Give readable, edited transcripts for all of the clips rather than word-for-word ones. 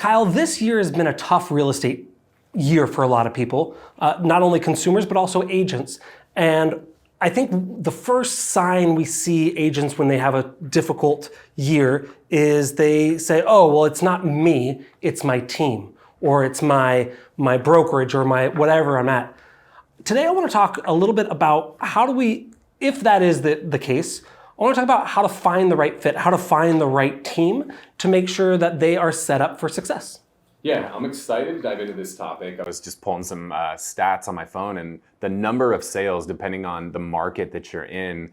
Kyle, this year has been a tough real estate year for a lot of people, not only consumers, but also agents. And I think the first sign we see agents when they have a difficult year is they say, oh, well, it's not me, it's my team, or it's my brokerage, or my whatever I'm at. Today, I want to talk a little bit about how do we, if that is the case, I want to talk about how to find the right fit, how to find the right team to make sure that they are set up for success. Yeah, I'm excited to dive into this topic. I was just pulling some stats on my phone, and the number of sales, depending on the market that you're in,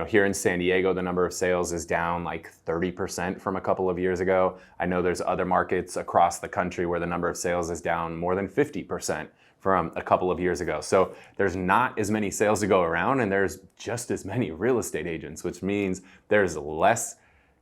here in San Diego, the number of sales is down like 30% from a couple of years ago. I know there's other markets across the country where the number of sales is down more than 50% from a couple of years ago. So there's not as many sales to go around, and there's just as many real estate agents, which means there's less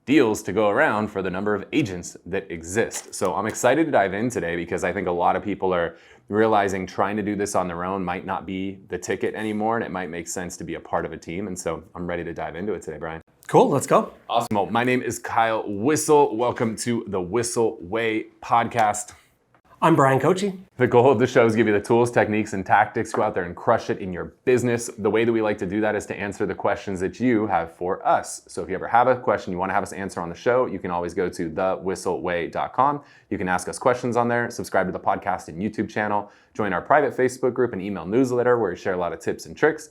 deals to go around for the number of agents that exist. So I'm excited to dive in today because I think a lot of people are realizing trying to do this on their own might not be the ticket anymore, and it might make sense to be a part of a team. And so I'm ready to dive into it today, Bryan. Cool, let's go. Awesome. Well, my name is Kyle Whissel. Welcome to the Whissel Way podcast. I'm Bryan Koci. The goal of the show is to give you the tools, techniques, and tactics. Go out there and crush it in your business. The way that we like to do that is to answer the questions that you have for us. So if you ever have a question you want to have us answer on the show, you can always go to thewhisselway.com. You can ask us questions on there, subscribe to the podcast and YouTube channel, join our private Facebook group and email newsletter where we share a lot of tips and tricks,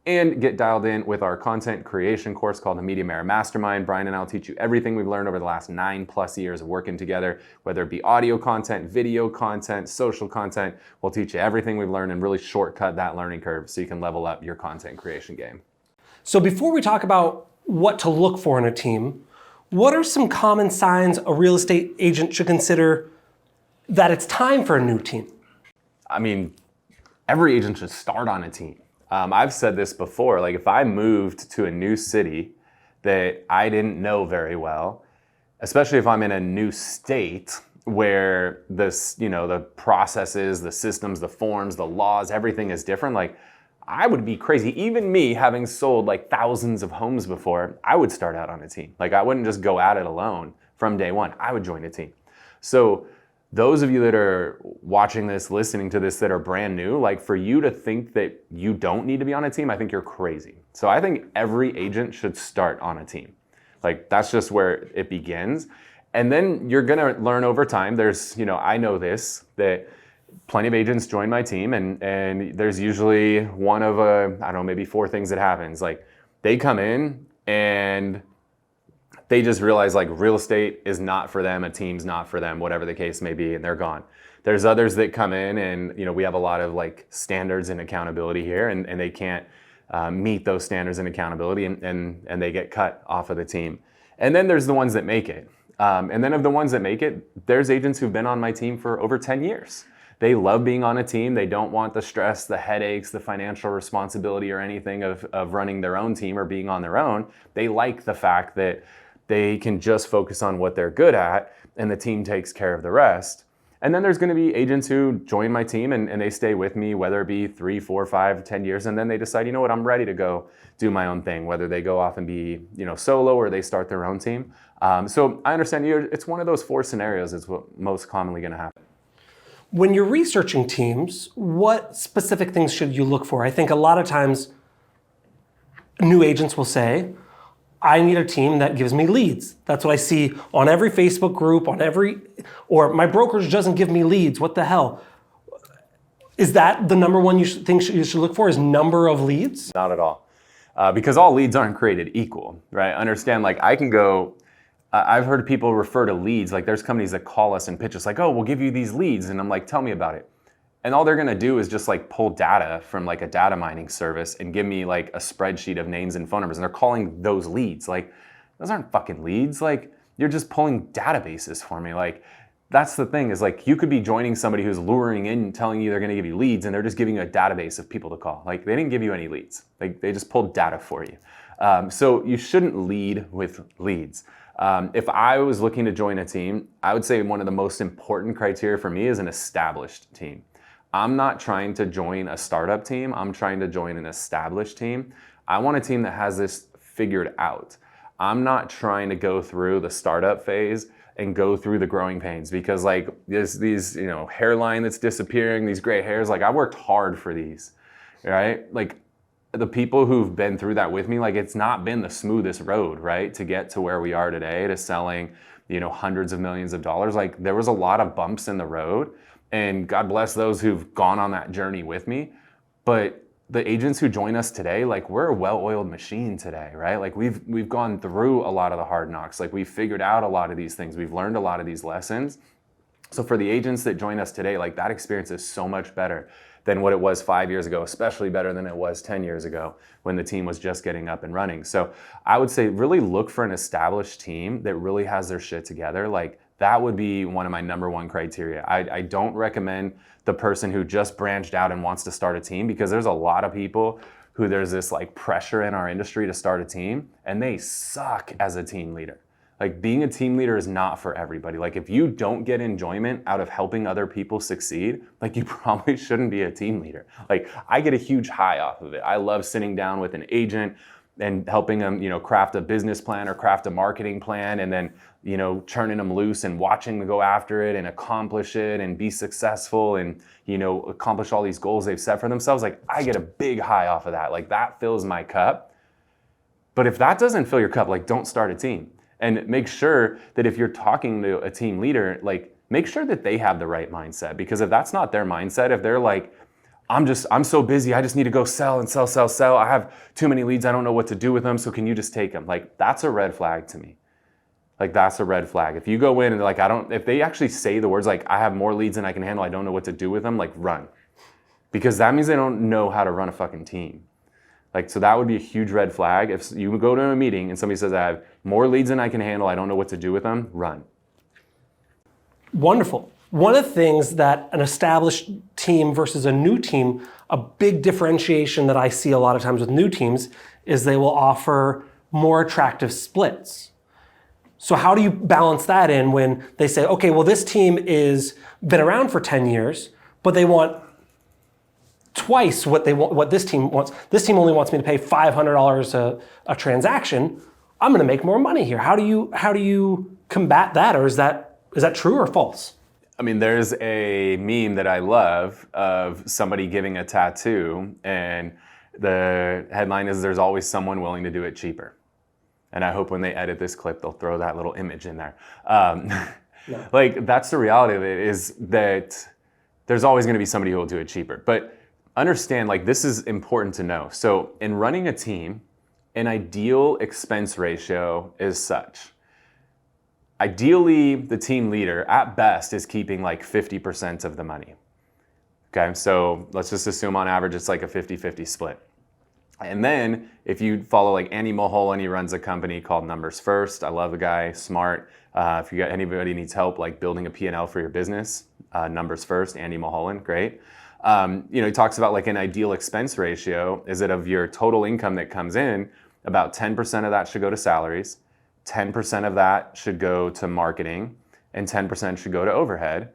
and get dialed in with our content creation course called the Media Mayor Mastermind. Bryan and I will teach you everything we've learned over the last 9+ years of working together, whether it be audio content, video content, social content. We'll teach you everything we've learned and really shortcut that learning curve so you can level up your content creation game. So before we talk about what to look for in a team, what are some common signs a real estate agent should consider that it's time for a new team? I mean, every agent should start on a team. I've said this before, like if I moved to a new city that I didn't know very well, especially if I'm in a new state where the processes, the systems, the forms, the laws, everything is different, like I would be crazy. Even me having sold like thousands of homes before, I would start out on a team. Like I wouldn't just go at it alone from day one. I would join a team. So those of you that are watching this, listening to this, that are brand new, like for you to think that you don't need to be on a team, I think you're crazy. So I think every agent should start on a team. Like that's just where it begins. And then you're gonna learn over time. There's, I know this, that plenty of agents join my team and there's usually one of maybe 4 things that happens. Like they come in and they just realize like real estate is not for them, a team's not for them, whatever the case may be, and they're gone. There's others that come in and, we have a lot of like standards and accountability here and they can't meet those standards and accountability and they get cut off of the team. And then there's the ones that make it. And then of the ones that make it, there's agents who've been on my team for over 10 years. They love being on a team. They don't want the stress, the headaches, the financial responsibility or anything of running their own team or being on their own. They like the fact that they can just focus on what they're good at and the team takes care of the rest. And then there's going to be agents who join my team and they stay with me, whether it be 3, 4, 5, 10 years, and then they decide, you know what, I'm ready to go do my own thing, whether they go off and be, solo or they start their own team. So I understand it's one of those 4 scenarios is what most commonly going to happen. When you're researching teams, what specific things should you look for? I think a lot of times new agents will say, I need a team that gives me leads. That's what I see on every Facebook group, or my brokerage doesn't give me leads. What the hell? Is that the number one thing you should look for is number of leads? Not at all. Because all leads aren't created equal, right? Understand, like I can go, I've heard people refer to leads, like there's companies that call us and pitch us like, oh, we'll give you these leads. And I'm like, tell me about it. And all they're gonna do is just like pull data from like a data mining service and give me like a spreadsheet of names and phone numbers. And they're calling those leads. Like, those aren't fucking leads. Like, you're just pulling databases for me. Like, that's the thing is like, you could be joining somebody who's luring in, telling you they're gonna give you leads, and they're just giving you a database of people to call. Like, they didn't give you any leads. Like, they just pulled data for you. So you shouldn't lead with leads. If I was looking to join a team, I would say one of the most important criteria for me is an established team. I'm not trying to join a startup team. I'm trying to join an established team. I want a team that has this figured out. I'm not trying to go through the startup phase and go through the growing pains, because like these hairline that's disappearing, these gray hairs, like I worked hard for these, right? Like the people who've been through that with me, like it's not been the smoothest road, right? To get to where we are today, to selling, hundreds of millions of dollars. Like there was a lot of bumps in the road, and God bless those who've gone on that journey with me. But the agents who join us today, like we're a well-oiled machine today, right? Like we've gone through a lot of the hard knocks. Like we've figured out a lot of these things. We've learned a lot of these lessons. So for the agents that join us today, like that experience is so much better than what it was 5 years ago, especially better than it was 10 years ago when the team was just getting up and running. So I would say really look for an established team that really has their shit together. Like that would be one of my number one criteria. I don't recommend the person who just branched out and wants to start a team, because there's a lot of people who there's this like pressure in our industry to start a team and they suck as a team leader. Like being a team leader is not for everybody. Like if you don't get enjoyment out of helping other people succeed, like you probably shouldn't be a team leader. Like I get a huge high off of it. I love sitting down with an agent and helping them, craft a business plan or craft a marketing plan, and then, turning them loose and watching them go after it and accomplish it and be successful and, accomplish all these goals they've set for themselves. Like I get a big high off of that. Like that fills my cup. But if that doesn't fill your cup, like don't start a team. And make sure that if you're talking to a team leader, like make sure that they have the right mindset. Because if that's not their mindset, if they're like, I'm so busy, I just need to go sell and sell. I have too many leads, I don't know what to do with them, so can you just take them? Like that's a red flag to me. Like that's a red flag. If you go in and like, if they actually say the words like, I have more leads than I can handle, I don't know what to do with them, like run. Because that means they don't know how to run a fucking team. Like, so that would be a huge red flag. If you go to a meeting and somebody says, I have more leads than I can handle, I don't know what to do with them, run. Wonderful. One of the things that an established team versus a new team, a big differentiation that I see a lot of times with new teams is they will offer more attractive splits. So how do you balance that in when they say, okay, well, this team is been around for 10 years, but they want twice what this team wants. This team only wants me to pay $500 a transaction. I'm going to make more money here. How do you combat that, or is that true or false? I mean, there's a meme that I love of somebody giving a tattoo, and the headline is, there's always someone willing to do it cheaper. And I hope when they edit this clip, they'll throw that little image in there. No. Like, that's the reality of it, is that there's always going to be somebody who will do it cheaper. But understand, like, this is important to know. So in running a team, an ideal expense ratio is such. Ideally, the team leader, at best, is keeping like 50% of the money. Okay, so let's just assume on average it's like a 50-50 split. And then if you follow like Andy Mulholland, he runs a company called Numbers First. I love the guy, smart. If you got anybody needs help like building a P&L for your business, Numbers First, Andy Mulholland, great. He talks about like an ideal expense ratio is that of your total income that comes in, about 10% of that should go to salaries, 10% of that should go to marketing, and 10% should go to overhead.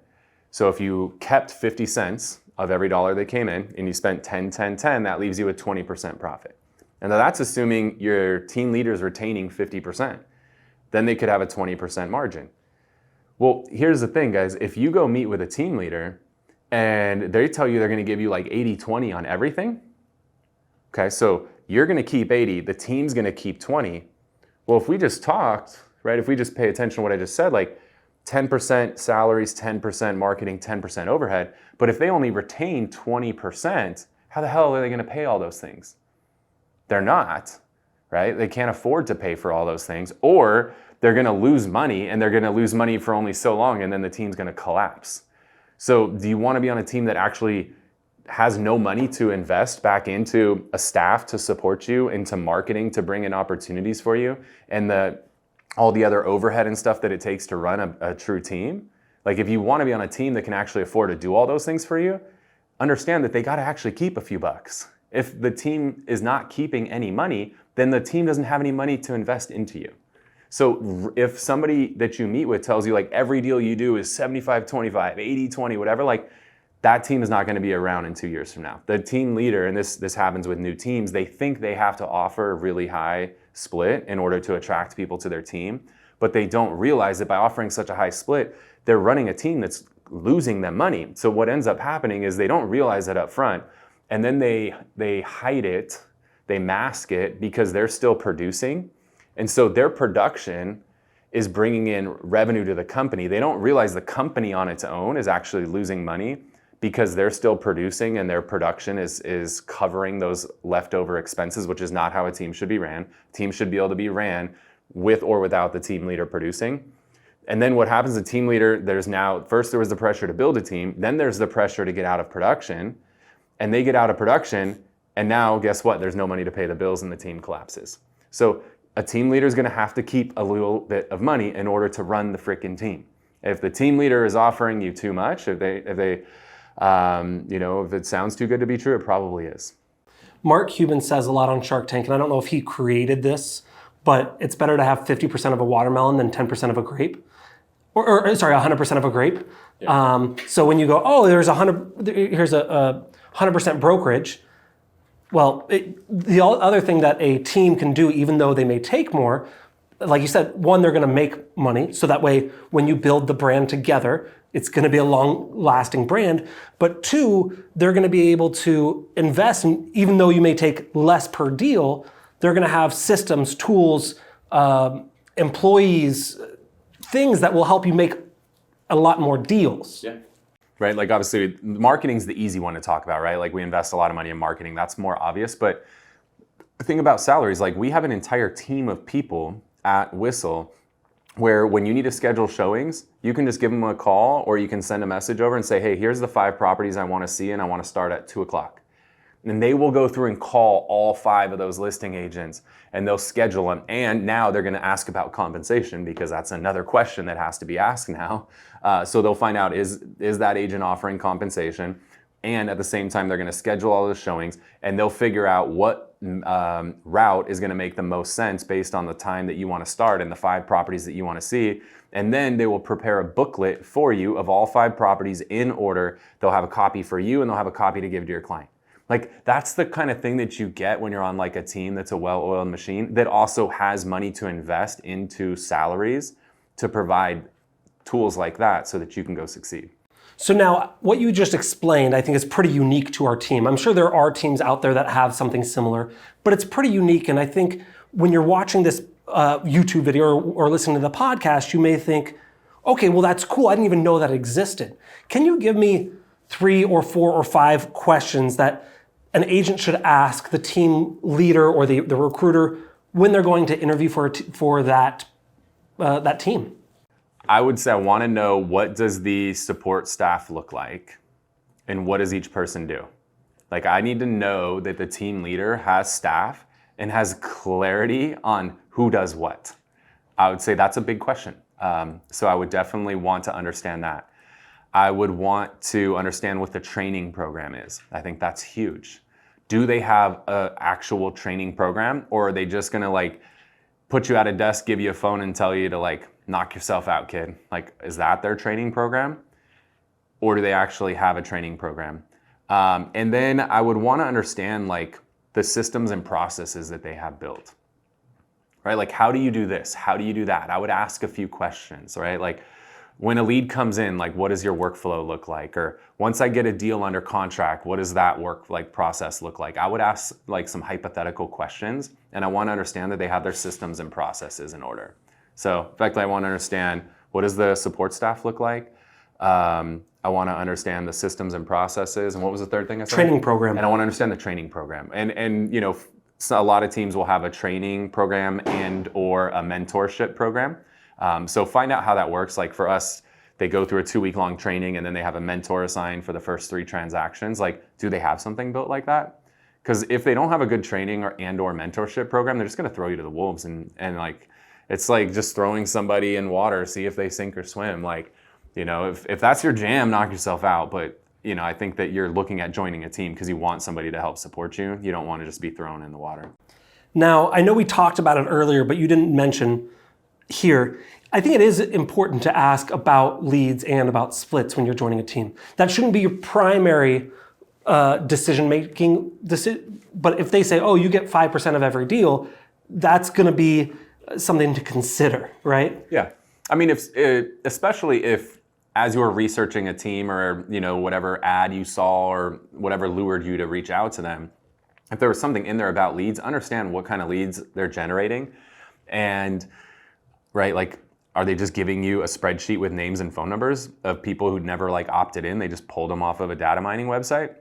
So if you kept 50 cents of every dollar that came in and you spent 10, 10, 10, that leaves you with 20% profit. And now that's assuming your team leader's retaining 50%. Then they could have a 20% margin. Well, here's the thing, guys. If you go meet with a team leader and they tell you they're going to give you like 80-20 on everything, okay, so you're going to keep 80, the team's going to keep 20. Well, if we just talked, right, if we just pay attention to what I just said, like 10% salaries, 10% marketing, 10% overhead, but if they only retain 20%, how the hell are they going to pay all those things? They're not, right? They can't afford to pay for all those things, or they're going to lose money, and they're going to lose money for only so long, and then the team's going to collapse. So do you want to be on a team that actually has no money to invest back into a staff to support you, into marketing to bring in opportunities for you, and all the other overhead and stuff that it takes to run a true team? Like, if you want to be on a team that can actually afford to do all those things for you, understand that they got to actually keep a few bucks. If the team is not keeping any money, then the team doesn't have any money to invest into you. So if somebody that you meet with tells you like every deal you do is 75-25, 80-20, whatever, like that team is not going to be around in 2 years from now. The team leader, and this happens with new teams, they think they have to offer a really high split in order to attract people to their team. but they don't realize that by offering such a high split, they're running a team that's losing them money. So what ends up happening is they don't realize it up front, and then they hide it, they mask it because they're still producing. And so their production is bringing in revenue to the company. They don't realize the company on its own is actually losing money because they're still producing and their production is covering those leftover expenses, which is not how a team should be ran. Teams should be able to be ran with or without the team leader producing. And then what happens, the team leader, first there was the pressure to build a team, then there's the pressure to get out of production, and they get out of production, and now guess what? There's no money to pay the bills and the team collapses. So a team leader is gonna have to keep a little bit of money in order to run the freaking team. If the team leader is offering you too much, if it sounds too good to be true, it probably is. Mark Cuban says a lot on Shark Tank, and I don't know if he created this, but it's better to have 50% of a watermelon than 10% of a grape. Or 100% of a grape. Yeah. So when you go, here's a 100% brokerage. Well, the other thing that a team can do, even though they may take more, like you said, one, they're going to make money. So that way, when you build the brand together, it's going to be a long-lasting brand. But two, they're going to be able to invest, and even though you may take less per deal, they're going to have systems, tools, employees, things that will help you make a lot more deals. Yeah. Right, like obviously marketing's the easy one to talk about, right? Like we invest a lot of money in marketing, that's more obvious. But the thing about salaries, like we have an entire team of people at Whissel where when you need to schedule showings, you can just give them a call or you can send a message over and say, hey, here's the 5 properties I want to see and I want to start at 2:00. And they will go through and call all 5 of those listing agents and they'll schedule them. And now they're going to ask about compensation because that's another question that has to be asked now. So they'll find out, is that agent offering compensation? And at the same time, they're going to schedule all those showings and they'll figure out what route is going to make the most sense based on the time that you want to start and the 5 properties that you want to see. And then they will prepare a booklet for you of all 5 properties in order. They'll have a copy for you and they'll have a copy to give to your client. Like that's the kind of thing that you get when you're on like a team that's a well-oiled machine that also has money to invest into salaries to provide tools like that so that you can go succeed. So now what you just explained, I think is pretty unique to our team. I'm sure there are teams out there that have something similar, but it's pretty unique. And I think when you're watching this YouTube video or listening to the podcast, you may think, okay, well, that's cool. I didn't even know that existed. Can you give me 3 or 4 or 5 questions that an agent should ask the team leader or the recruiter when they're going to interview for that team? I would say I want to know, what does the support staff look like and what does each person do? Like I need to know that the team leader has staff and has clarity on who does what. I would say that's a big question. So I would definitely want to understand that. I would want to understand what the training program is. I think that's huge. Do they have an actual training program, or are they just gonna like put you at a desk, give you a phone and tell you to like knock yourself out, kid? Like, is that their training program? Or do they actually have a training program? And then I would wanna understand like the systems and processes that they have built, right? Like, how do you do this? How do you do that? I would ask a few questions, right? Like, when a lead comes in, like what does your workflow look like? Or once I get a deal under contract, what does that process look like? I would ask like some hypothetical questions, and I want to understand that they have their systems and processes in order. So in fact, I want to understand, what does the support staff look like? I want to understand the systems and processes. And what was the third thing I said? Training program. And I want to understand the training program. And you know, so a lot of teams will have a training program and or a mentorship program. So find out how that works. Like for us, they go through a 2-week-long training and then they have a mentor assigned for the first 3 transactions. Like, do they have something built like that? Because if they don't have a good training or mentorship program, they're just going to throw you to the wolves. And like, it's like just throwing somebody in water, see if they sink or swim. Like, you know, if that's your jam, knock yourself out. But, you know, I think that you're looking at joining a team because you want somebody to help support you. You don't want to just be thrown in the water. Now, I know we talked about it earlier, but you didn't mention here, I think it is important to ask about leads and about splits when you're joining a team. That shouldn't be your primary decision-making, but if they say, oh, you get 5% of every deal, that's going to be something to consider, right? Yeah. I mean, especially if as you were researching a team or, whatever ad you saw or whatever lured you to reach out to them, if there was something in there about leads, understand what kind of leads they're generating. And, right, like, are they just giving you a spreadsheet with names and phone numbers of people who never like opted in? They just pulled them off of a data mining website?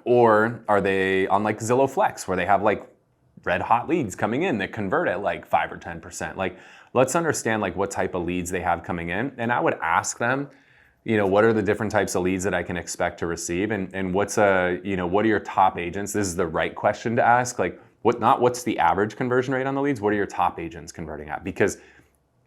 Or are they on like Zillow Flex where they have like red hot leads coming in that convert at like 5 or 10%? Like, let's understand like what type of leads they have coming in. And I would ask them, what are the different types of leads that I can expect to receive? And what are your top agents? This is the right question to ask. Like, what's the average conversion rate on the leads? What are your top agents converting at? Because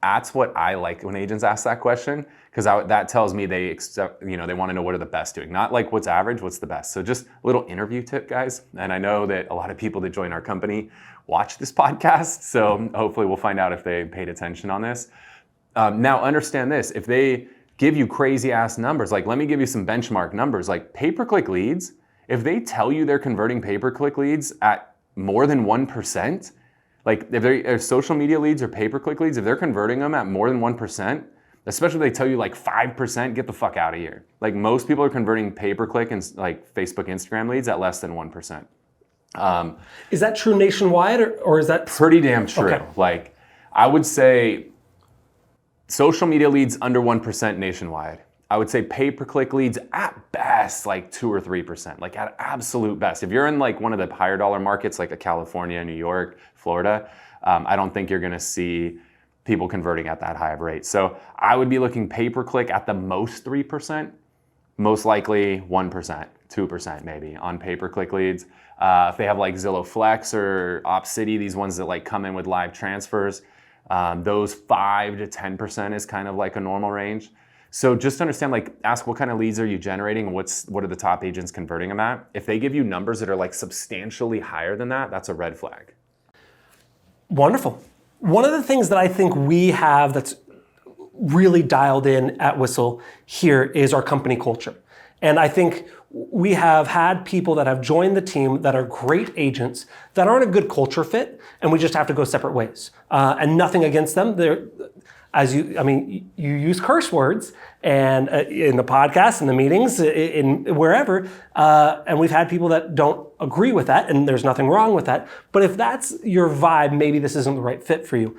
that's what I like when agents ask that question, because that tells me they want to know what are the best doing, not like what's average, what's the best. So just a little interview tip, guys. And I know that a lot of people that join our company watch this podcast, so hopefully we'll find out if they paid attention on this. Now understand this, if they give you crazy ass numbers, like let me give you some benchmark numbers, like pay-per-click leads, if they tell you they're converting pay-per-click leads at more than 1%, like if social media leads or pay-per-click leads, if they're converting them at more than 1%, especially if they tell you like 5%, get the fuck out of here. Like most people are converting pay-per-click and like Facebook, Instagram leads at less than 1%. Is that true nationwide or is that? Pretty damn true. Okay. Like I would say social media leads under 1% nationwide. I would say pay-per-click leads at best like 2 or 3%, like at absolute best. If you're in like one of the higher dollar markets like a California, New York, Florida, I don't think you're gonna see people converting at that high of rate. So I would be looking pay-per-click at the most 3%, most likely 1%, 2% maybe on pay-per-click leads. If they have like Zillow Flex or OpCity, these ones that like come in with live transfers, those 5 to 10% is kind of like a normal range. So just understand, like, ask what kind of leads are you generating and what are the top agents converting them at? If they give you numbers that are like substantially higher than that, that's a red flag. Wonderful. One of the things that I think we have that's really dialed in at Whissel here is our company culture. And I think we have had people that have joined the team that are great agents that aren't a good culture fit, and we just have to go separate ways. And nothing against them. You use curse words and in the podcast, in the meetings, in wherever, and we've had people that don't agree with that, and there's nothing wrong with that. But if that's your vibe, maybe this isn't the right fit for you.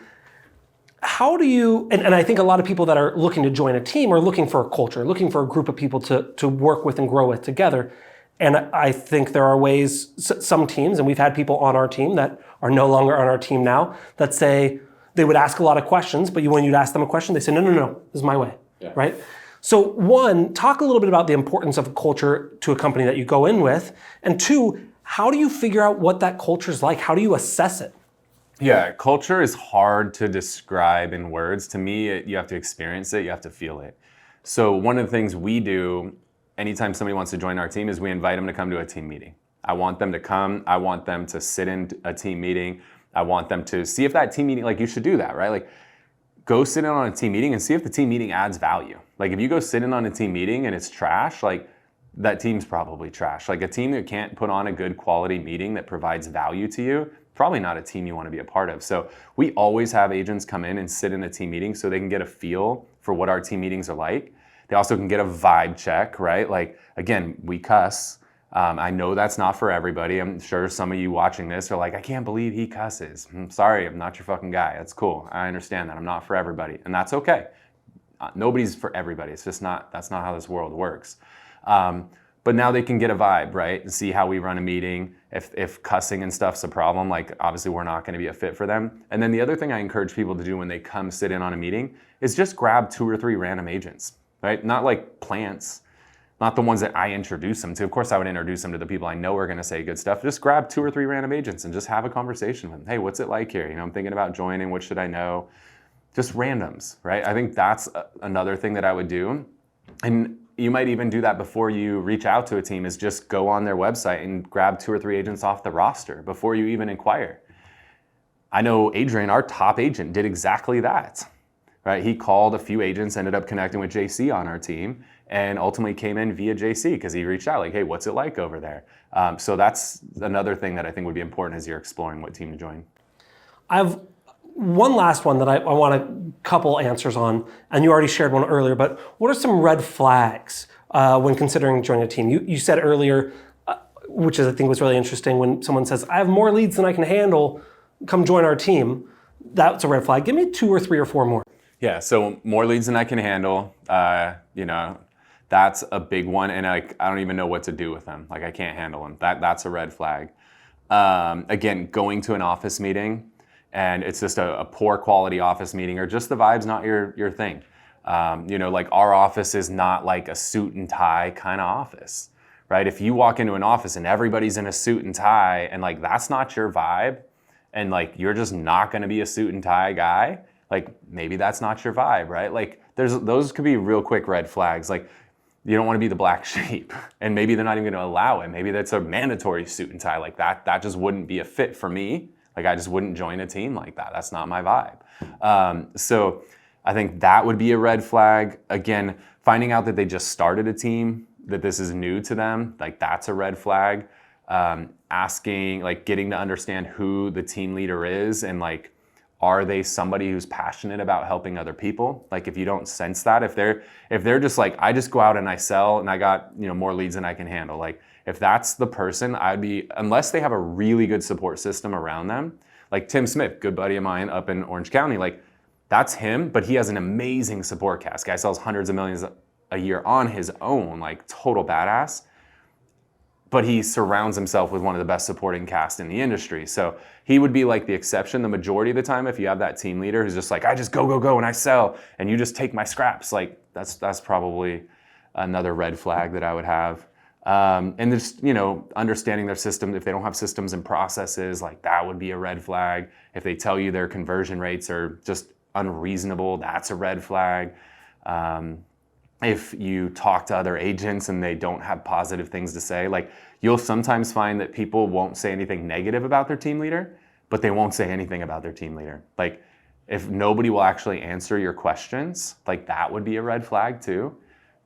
How do you, and I think a lot of people that are looking to join a team are looking for a culture, looking for a group of people to work with and grow with together. And I think there are ways, some teams, and we've had people on our team that are no longer on our team now, that say, they would ask a lot of questions, but when you'd ask them a question, they say, no, this is my way, right? So one, talk a little bit about the importance of a culture to a company that you go in with. And two, how do you figure out what that culture is like? How do you assess it? Yeah, culture is hard to describe in words. To me, you have to experience it, you have to feel it. So one of the things we do anytime somebody wants to join our team is we invite them to come to a team meeting. I want them to come, I want them to sit in a team meeting. I want them to see if that team meeting, like you should do that, right? Like go sit in on a team meeting and see if the team meeting adds value. Like if you go sit in on a team meeting and it's trash, like that team's probably trash. Like a team that can't put on a good quality meeting that provides value to you, probably not a team you want to be a part of. So we always have agents come in and sit in a team meeting so they can get a feel for what our team meetings are like. They also can get a vibe check, right? Like again, we cuss. I know that's not for everybody. I'm sure some of you watching this are like, I can't believe he cusses. I'm sorry, I'm not your fucking guy. That's cool. I understand that. I'm not for everybody. And that's okay. Nobody's for everybody. It's just that's not how this world works. But now they can get a vibe, right? And see how we run a meeting. If cussing and stuff's a problem, like obviously we're not going to be a fit for them. And then the other thing I encourage people to do when they come sit in on a meeting is just grab 2 or 3 random agents, right? Not like plants. Not the ones that I introduce them to. Of course, I would introduce them to the people I know are going to say good stuff. Just grab 2 or 3 random agents and just have a conversation with them. Hey, what's it like here? I'm thinking about joining. What should I know? Just randoms, right? I think that's another thing that I would do. And you might even do that before you reach out to a team, is just go on their website and grab 2 or 3 agents off the roster before you even inquire. I know Adrian, our top agent, did exactly that, right? He called a few agents, ended up connecting with JC on our team, and ultimately came in via JC because he reached out like, hey, what's it like over there? So that's another thing that I think would be important as you're exploring what team to join. I have One last one that I want a couple answers on, and you already shared one earlier, but what are some red flags when considering joining a team? You said earlier, which I think was really interesting, when someone says, I have more leads than I can handle, come join our team. That's a red flag. Give me 2 or 3 or 4 more. Yeah, so more leads than I can handle, that's a big one, and I don't even know what to do with them. Like, I can't handle them. That's a red flag. Again, going to an office meeting, and it's just a poor quality office meeting, or just the vibe's not your thing. Like, our office is not like a suit and tie kind of office, right? If you walk into an office and everybody's in a suit and tie, and like that's not your vibe, and like you're just not going to be a suit and tie guy, like maybe that's not your vibe, right? Like those could be real quick red flags. Like, you don't want to be the black sheep, and maybe they're not even going to allow it. Maybe that's a mandatory suit and tie. Like that just wouldn't be a fit for me. Like, I just wouldn't join a team like that. That's not my vibe. So I think that would be a red flag. Again, finding out that they just started a team, that this is new to them, like that's a red flag. Asking, like getting to understand who the team leader is, and like, are they somebody who's passionate about helping other people? Like, if you don't sense that, if they're just like, I just go out and I sell and I got, more leads than I can handle. Like, if that's the person, unless they have a really good support system around them, like Tim Smith, good buddy of mine up in Orange County, like that's him, but he has an amazing support cast. Guy sells hundreds of millions a year on his own, like total badass. But he surrounds himself with one of the best supporting cast in the industry. So he would be like the exception the majority of the time. If you have that team leader who's just like, I just go, and I sell, and you just take my scraps, like that's probably another red flag that I would have. And just, understanding their system. If they don't have systems and processes, like that would be a red flag. If they tell you their conversion rates are just unreasonable, that's a red flag. If you talk to other agents and they don't have positive things to say, like you'll sometimes find that people won't say anything negative about their team leader, but they won't say anything about their team leader. Like, if nobody will actually answer your questions, like that would be a red flag too,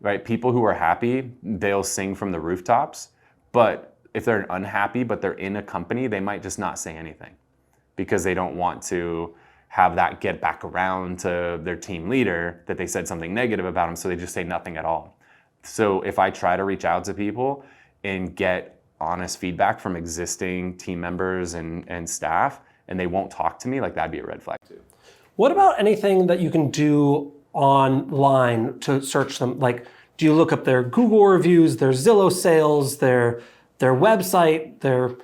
right? People who are happy, they'll sing from the rooftops, but if they're unhappy, but they're in a company, they might just not say anything because they don't want to have that get back around to their team leader that they said something negative about them, so they just say nothing at all. So if I try to reach out to people and get honest feedback from existing team members and staff, and they won't talk to me, like that'd be a red flag too. What about anything that you can do online to search them? Like, do you look up their Google reviews, their Zillow sales, their website, their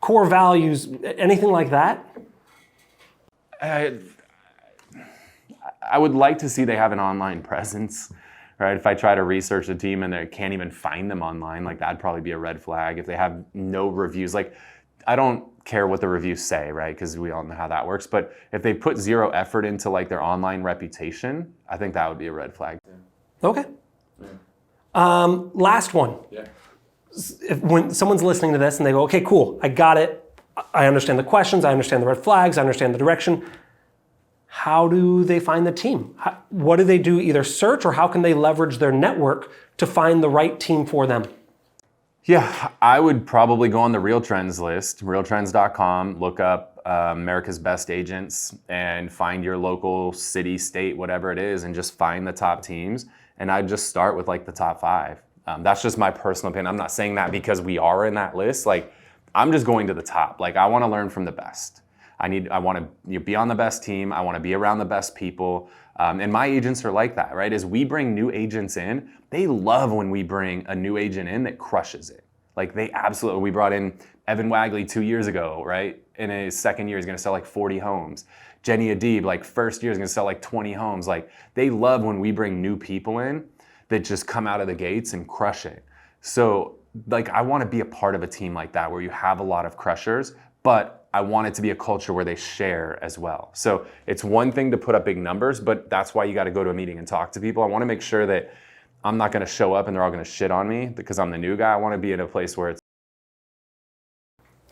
core values, anything like that? I would like to see they have an online presence, right? If I try to research a team and I can't even find them online, like that'd probably be a red flag. If they have no reviews, like I don't care what the reviews say, right? Because we all know how that works. But if they put zero effort into like their online reputation, I think that would be a red flag. Okay. Yeah. Last one. Yeah. When someone's listening to this and they go, okay, cool, I got it. I understand the questions, I understand the red flags, I understand the direction. How do they find the team? What do they do, either search, or how can they leverage their network to find the right team for them? Yeah, I would probably go on the Real Trends list, realtrends.com, look up America's Best Agents and find your local city, state, whatever it is, and just find the top teams. And I'd just start with like the top 5. That's just my personal opinion. I'm not saying that because we are in that list. Like, I'm just going to the top. Like, I want to learn from the best. I want to be on the best team. I want to be around the best people. And my agents are like that, right? As we bring new agents in, they love when we bring a new agent in that crushes it. Like, we brought in Evan Wagley 2 years ago, right? In his second year, he's going to sell like 40 homes. Jenny Adib, like first year, is going to sell like 20 homes. Like, they love when we bring new people in that just come out of the gates and crush it. So, like, I want to be a part of a team like that where you have a lot of crushers, but I want it to be a culture where they share as well. So it's one thing to put up big numbers, but that's why you got to go to a meeting and talk to people. I want to make sure that I'm not going to show up and they're all going to shit on me because I'm the new guy. I want to be in a place where it's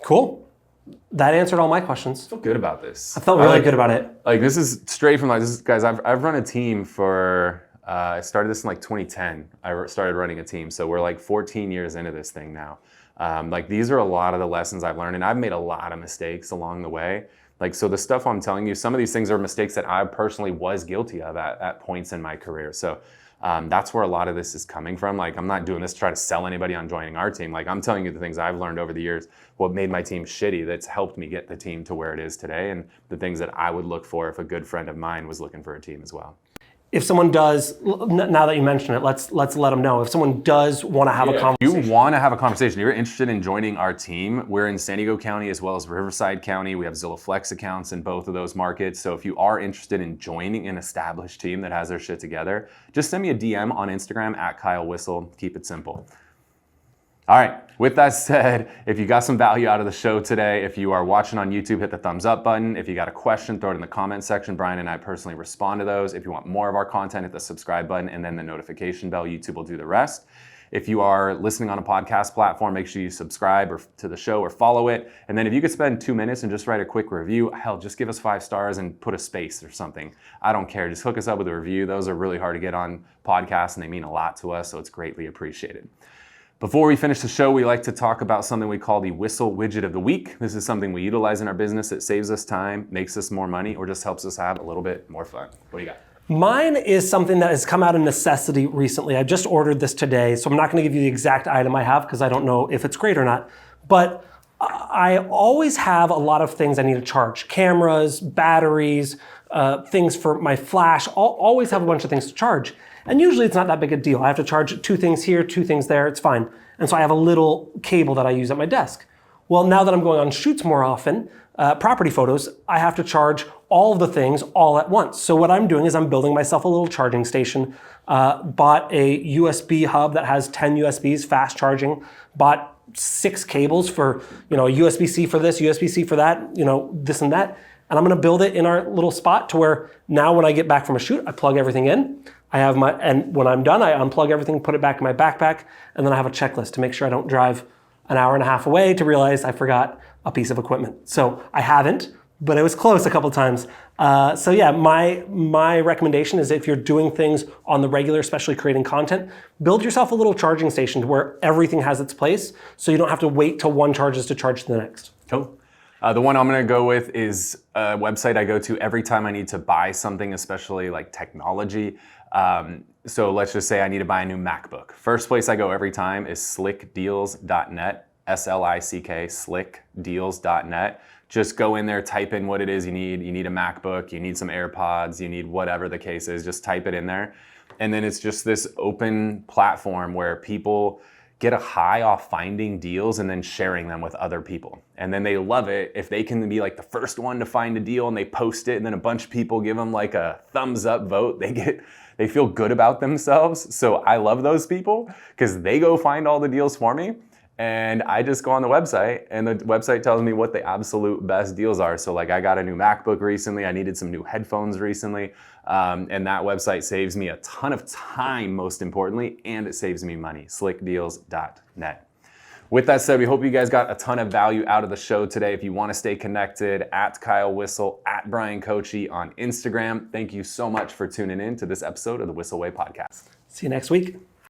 cool. That answered all my questions. I feel good about this. I felt really good about it. Like, this is straight from guys, I've run a team for, I started this in like 2010. I started running a team. So we're like 14 years into this thing now. Like, these are a lot of the lessons I've learned, and I've made a lot of mistakes along the way. Like, so the stuff I'm telling you, some of these things are mistakes that I personally was guilty of at points in my career. So that's where a lot of this is coming from. Like, I'm not doing this to try to sell anybody on joining our team. Like, I'm telling you the things I've learned over the years, what made my team shitty, that's helped me get the team to where it is today, and the things that I would look for if a good friend of mine was looking for a team as well. If someone does, now that you mention it, let's let them know. If someone does want to have a conversation. If you want to have a conversation, if you're interested in joining our team, we're in San Diego County as well as Riverside County. We have Zillow Flex accounts in both of those markets. So if you are interested in joining an established team that has their shit together, just send me a DM on Instagram at Kyle Whissel. Keep it simple. All right, with that said, if you got some value out of the show today, if you are watching on YouTube, hit the thumbs up button. If you got a question, throw it in the comment section. Bryan and I personally respond to those. If you want more of our content, hit the subscribe button and then the notification bell. YouTube will do the rest. If you are listening on a podcast platform, make sure you subscribe to the show or follow it. And then if you could spend 2 minutes and just write a quick review, hell, just give us 5 stars and put a space or something. I don't care. Just hook us up with a review. Those are really hard to get on podcasts and they mean a lot to us, so it's greatly appreciated. Before we finish the show, we like to talk about something we call the Whissel Widget of the Week. This is something we utilize in our business that saves us time, makes us more money, or just helps us have a little bit more fun. What do you got? Mine is something that has come out of necessity recently. I just ordered this today, so I'm not going to give you the exact item I have because I don't know if it's great or not. But I always have a lot of things I need to charge. Cameras, batteries, things for my flash. Always have a bunch of things to charge. And usually it's not that big a deal. I have to charge 2 things here, 2 things there, it's fine. And so I have a little cable that I use at my desk. Well, now that I'm going on shoots more often, property photos, I have to charge all of the things all at once. So what I'm doing is I'm building myself a little charging station, bought a USB hub that has 10 USBs, fast charging, bought 6 cables for, a USB-C for this, USB-C for that, this and that. And I'm gonna build it in our little spot to where now when I get back from a shoot, I plug everything in. And when I'm done, I unplug everything, put it back in my backpack, and then I have a checklist to make sure I don't drive an hour and a half away to realize I forgot a piece of equipment. So I haven't, but it was close a couple times. So yeah, my recommendation is if you're doing things on the regular, especially creating content, build yourself a little charging station to where everything has its place, so you don't have to wait till one charges to charge to the next. Cool. The one I'm gonna go with is a website I go to every time I need to buy something, especially like technology. So let's just say I need to buy a new MacBook. First place I go every time is slickdeals.net, S-L-I-C-K, slickdeals.net. Just go in there, type in what it is you need. You need a MacBook, you need some AirPods, you need whatever the case is, just type it in there. And then it's just this open platform where people get a high off finding deals and then sharing them with other people. And then they love it if they can be like the first one to find a deal and they post it and then a bunch of people give them like a thumbs up vote. They feel good about themselves. So I love those people because they go find all the deals for me. And I just go on the website and the website tells me what the absolute best deals are. So like I got a new MacBook recently. I needed some new headphones recently. And that website saves me a ton of time, most importantly, and it saves me money, slickdeals.net. With that said, we hope you guys got a ton of value out of the show today. If you want to stay connected, at Kyle Whissel, at Bryan Koci on Instagram. Thank you so much for tuning in to this episode of the Whissel Way podcast. See you next week.